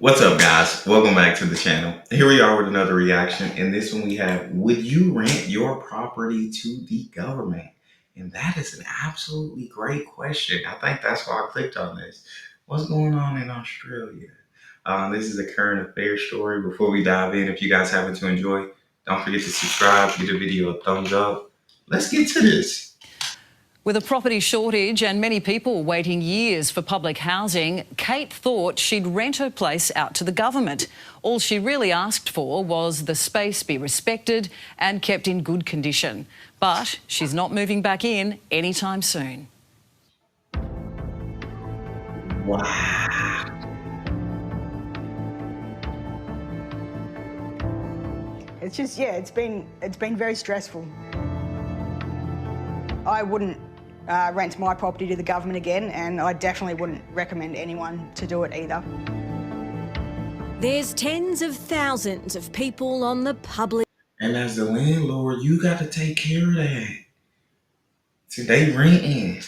What's up, guys? Welcome back to the channel. Here we are with another reaction. And this one we have, would you rent your property to the government? And that is an absolutely great question. I think that's why I clicked on this. What's going on in Australia? This is a current affairs story. Before we dive in, if you guys happen to enjoy, don't forget to subscribe, give the video a thumbs up. Let's get to this. With a property shortage and many people waiting years for public housing, Kate thought she'd rent her place out to the government. All she really asked for was the space be respected and kept in good condition. But she's not moving back in anytime soon. Wow. It's just, yeah, it's been very stressful. I wouldn't rent my property to the government again, and I definitely wouldn't recommend anyone to do it either. There's tens of thousands of people on the public. And as the landlord, you got to take care of that. So they renting.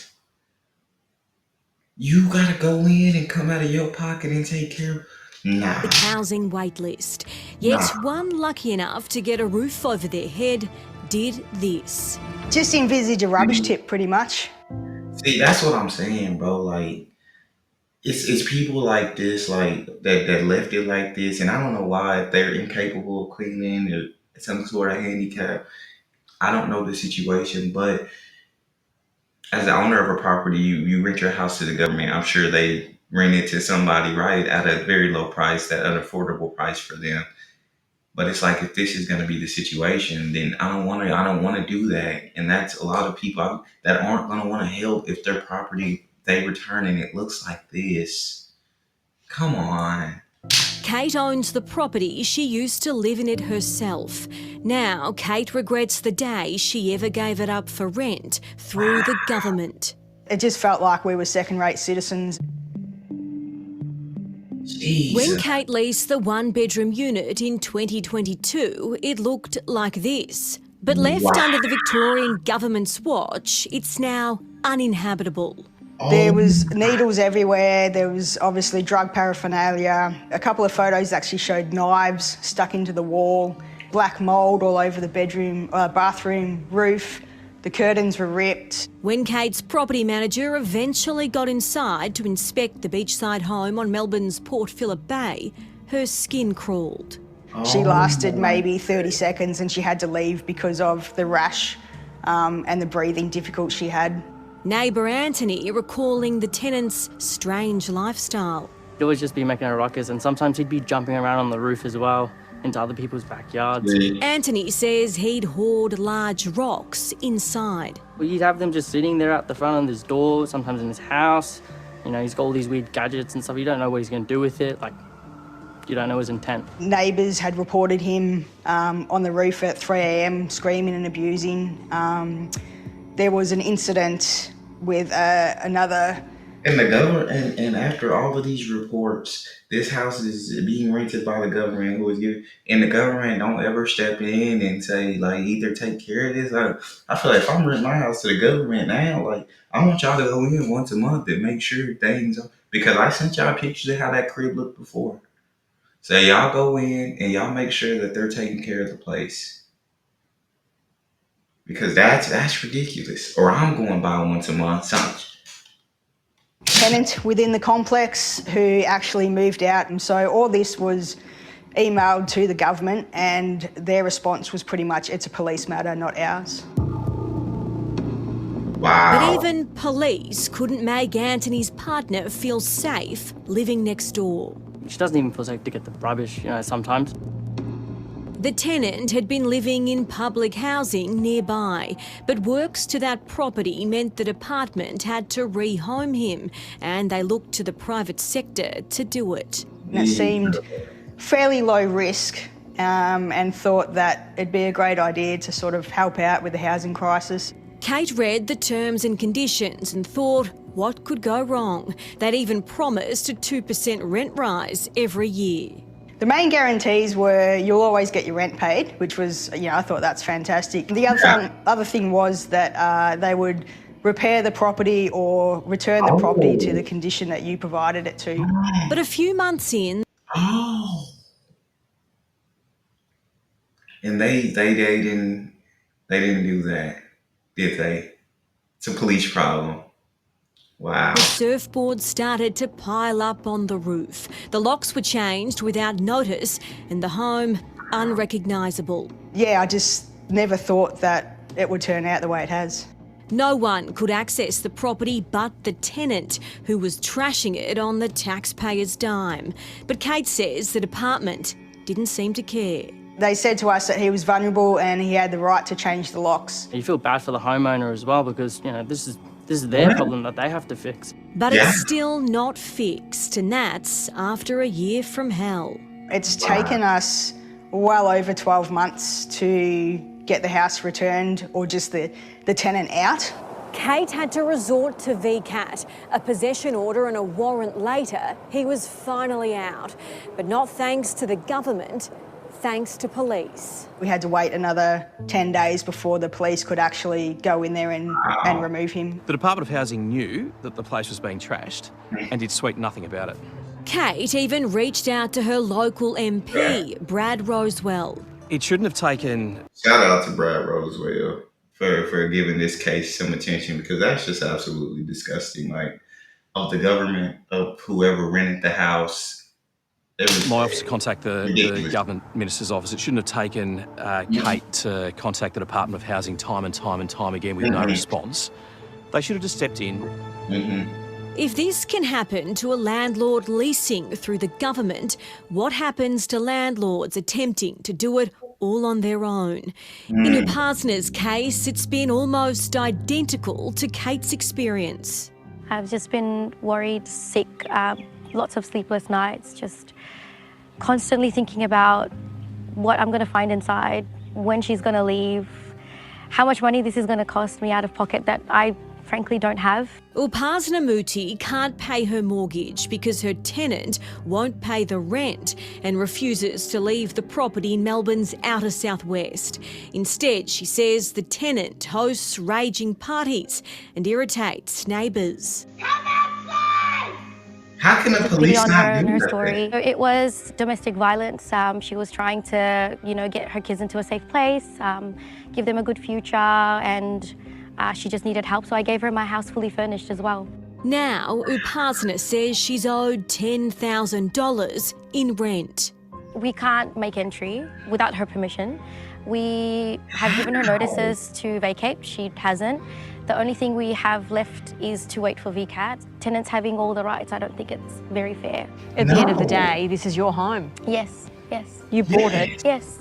You got to go in and come out of your pocket and take care of. Nah. Housing wait list. Yet one lucky enough to get a roof over their head did this. Just envisage a rubbish tip, pretty much. See, that's what I'm saying, bro. Like, it's people like this, like that left it like this, and I don't know why. If they're incapable of cleaning or some sort of handicap, I don't know the situation. But as the owner of a property, you rent your house to the government. I'm sure they rent it to somebody, right, at a very low price, that unaffordable price for them. But it's like, if this is going to be the situation, then I don't want to do that. And that's a lot of people that aren't going to want to help if their property they return and it looks like this. Come on. Kate owns the property. She used to live in it herself. Now Kate regrets the day she ever gave it up for rent through the government. It just felt like we were second-rate citizens. Jeez. When Kate leased the one-bedroom unit in 2022, it looked like this. But left under the Victorian government's watch, it's now uninhabitable. There was needles everywhere. There was obviously drug paraphernalia. A couple of photos actually showed knives stuck into the wall, black mould all over the bathroom roof. The curtains were ripped. When Kate's property manager eventually got inside to inspect the beachside home on Melbourne's Port Phillip Bay, her skin crawled. She lasted maybe 30 seconds and she had to leave because of the rash and the breathing difficulty she had. Neighbour Anthony recalling the tenant's strange lifestyle. He'd always just be making a ruckus, and sometimes he'd be jumping around on the roof as well into other people's backyards. Anthony says he'd hoard large rocks inside. Well, you'd have them just sitting there at the front of his door, sometimes in his house. You know, he's got all these weird gadgets and stuff. You don't know what he's going to do with it. Like, you don't know his intent. Neighbours had reported him on the roof at 3 a.m. screaming and abusing. There was an incident with another. And the government, and after all of these reports, this house is being rented by the government, who is giving, and the government don't ever step in and say, like, either take care of this. I feel like if I'm renting my house to the government now, like, I want y'all to go in once a month and make sure things are, because I sent y'all pictures of how that crib looked before. So y'all go in and y'all make sure that they're taking care of the place. Because that's ridiculous. Or I'm going by once a month. Tenant within the complex who actually moved out, and so all this was emailed to the government and their response was pretty much, it's a police matter, not ours. Wow. But even police couldn't make Anthony's partner feel safe living next door. She doesn't even feel safe to get the rubbish, you know, sometimes. The tenant had been living in public housing nearby, but works to that property meant the department had to rehome him, and they looked to the private sector to do it. And it seemed fairly low risk and thought that it'd be a great idea to sort of help out with the housing crisis. Kate read the terms and conditions and thought, what could go wrong? They'd even promised a 2% rent rise every year. The main guarantees were you'll always get your rent paid, which was, you know, I thought that's fantastic. The other thing was that they would repair the property or return the property to the condition that you provided it to. But a few months in, Oh, and they didn't do that, did they? It's a police problem. Wow. The surfboards started to pile up on the roof. The locks were changed without notice and the home unrecognisable. Yeah, I just never thought that it would turn out the way it has. No one could access the property but the tenant, who was trashing it on the taxpayer's dime. But Kate says the department didn't seem to care. They said to us that he was vulnerable and he had the right to change the locks. You feel bad for the homeowner as well because, you know, this is their problem that they have to fix. But Yeah. it's still not fixed, and that's after a year from hell. It's taken us well over 12 months to get the house returned or just the tenant out. Kate had to resort to VCAT, a possession order and a warrant later. He was finally out, but not thanks to the government, thanks to police. We had to wait another 10 days before the police could actually go in there and remove him. The Department of Housing knew that the place was being trashed and did sweet nothing about it. Kate even reached out to her local MP, Brad Rosewell. It shouldn't have taken... Shout out to Brad Rosewell for giving this case some attention, because that's just absolutely disgusting. Like, of the government, of whoever rented the house. My office to contact the Ridiculous. Government Minister's office. It shouldn't have taken Kate to contact the Department of Housing time and time again with no response. They should have just stepped in. If this can happen to a landlord leasing through the government, what happens to landlords attempting to do it all on their own? In Upasana's case, it's been almost identical to Kate's experience. I've just been worried, sick, lots of sleepless nights, just constantly thinking about what I'm going to find inside, when she's going to leave, how much money this is going to cost me out of pocket that I frankly don't have. Upasana Muti can't pay her mortgage because her tenant won't pay the rent and refuses to leave the property in Melbourne's outer southwest. Instead, she says the tenant hosts raging parties and irritates neighbours. How can the Video police on not her and do her that? story. It was domestic violence. She was trying to, get her kids into a safe place, give them a good future, and she just needed help. So I gave her my house fully furnished as well. Now, Upasana says she's owed $10,000 in rent. We can't make entry without her permission. We have given her notices to vacate. She hasn't. The only thing we have left is to wait for VCAT. Tenants having all the rights, I don't think it's very fair. At the end of the day, this is your home. Yes. You bought it. Yes.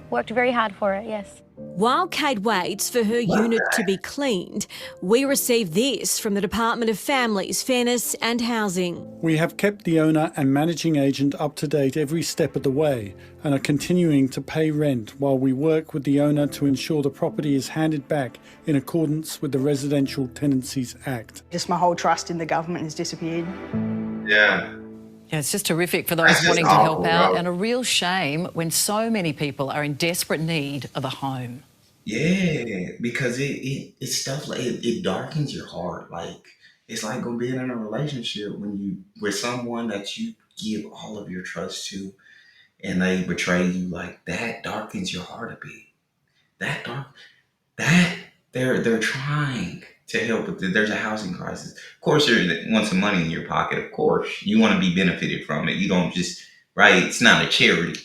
Worked very hard for it, yes. While Kate waits for her unit to be cleaned, we receive this from the Department of Families, Fairness and Housing. We have kept the owner and managing agent up to date every step of the way and are continuing to pay rent while we work with the owner to ensure the property is handed back in accordance with the Residential Tenancies Act. Just my whole trust in the government has disappeared. Yeah. Yeah, it's just terrific for those That's just wanting to help awful, out, bro. and a real shame when so many people are in desperate need of a home. Yeah, because it's stuff like it darkens your heart. Like, it's like being in a relationship when you with someone that you give all of your trust to, and they betray you. Like, that darkens your heart a bit. They're trying to help with there's a housing crisis. Of course, you want some money in your pocket. Of course, you want to be benefited from it. You don't just, right. It's not a charity,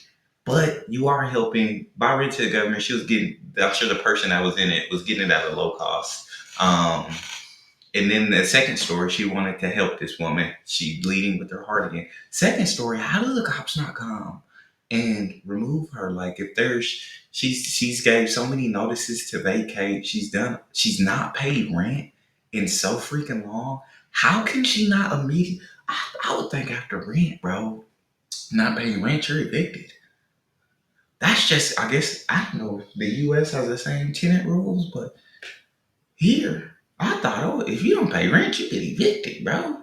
but you are helping. By rent to the government, she was getting. I'm sure the person that was in it was getting it at a low cost. And then the second story, she wanted to help this woman. She bleeding with her heart again. Second story, how do the cops not come and remove her? Like, if she's gave so many notices to vacate. She's not paid rent in so freaking long. How can she not immediately? I would think after rent, bro, not paying rent, you're evicted. That's just, I guess, I don't know if the U.S. has the same tenant rules, but here, I thought, if you don't pay rent, you get evicted, bro.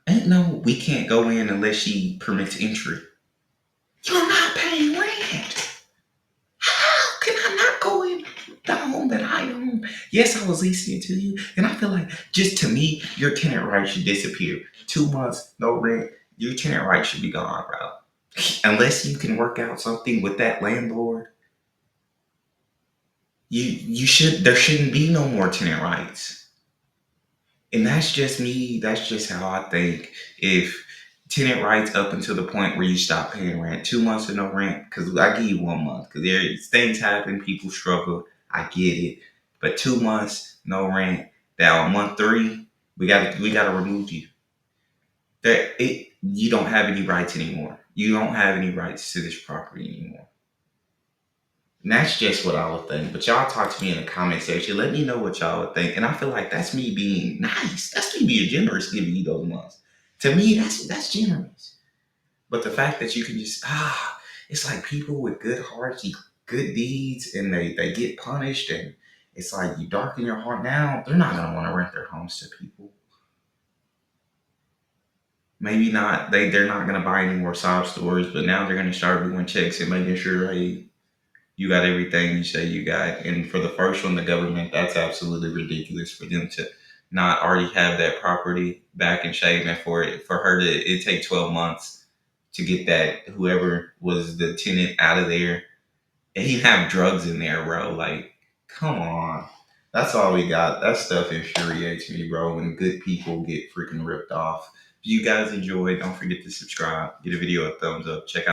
Ain't no, we can't go in unless she permits entry. You're not paying rent. How can I not go in the home that I own? Yes, I was leasing it to you. And I feel like, just to me, your tenant rights should disappear. 2 months, no rent. your tenant rights should be gone, bro. Unless you can work out something with that landlord, there shouldn't be no more tenant rights. And that's just me. That's just how I think. If tenant rights up until the point where you stop paying rent, 2 months of no rent, because I give you 1 month, because there's things happen, people struggle. I get it, but 2 months no rent. That on month 3, we gotta remove you. You don't have any rights anymore. You don't have any rights to this property anymore. And that's just what I would think. But y'all talk to me in the comment section. Let me know what y'all would think. And I feel like that's me being nice. That's me being generous, giving you those months. To me, that's generous. But the fact that you can just it's like people with good hearts, good deeds, and they get punished, and it's like you darken your heart. Now they're not gonna want to rent their homes to people. Maybe not. They're not gonna buy any more sob stories, but now they're gonna start doing checks and making sure, hey, you got everything you say you got. And for the first one, the government, that's absolutely ridiculous for them to not already have that property back in shape, and for her to it take 12 months to get that whoever was the tenant out of there, and he have drugs in there, bro. Like, come on. That's all we got. That stuff infuriates me, bro, when good people get freaking ripped off. If you guys enjoyed, don't forget to subscribe, give the video a thumbs up, check out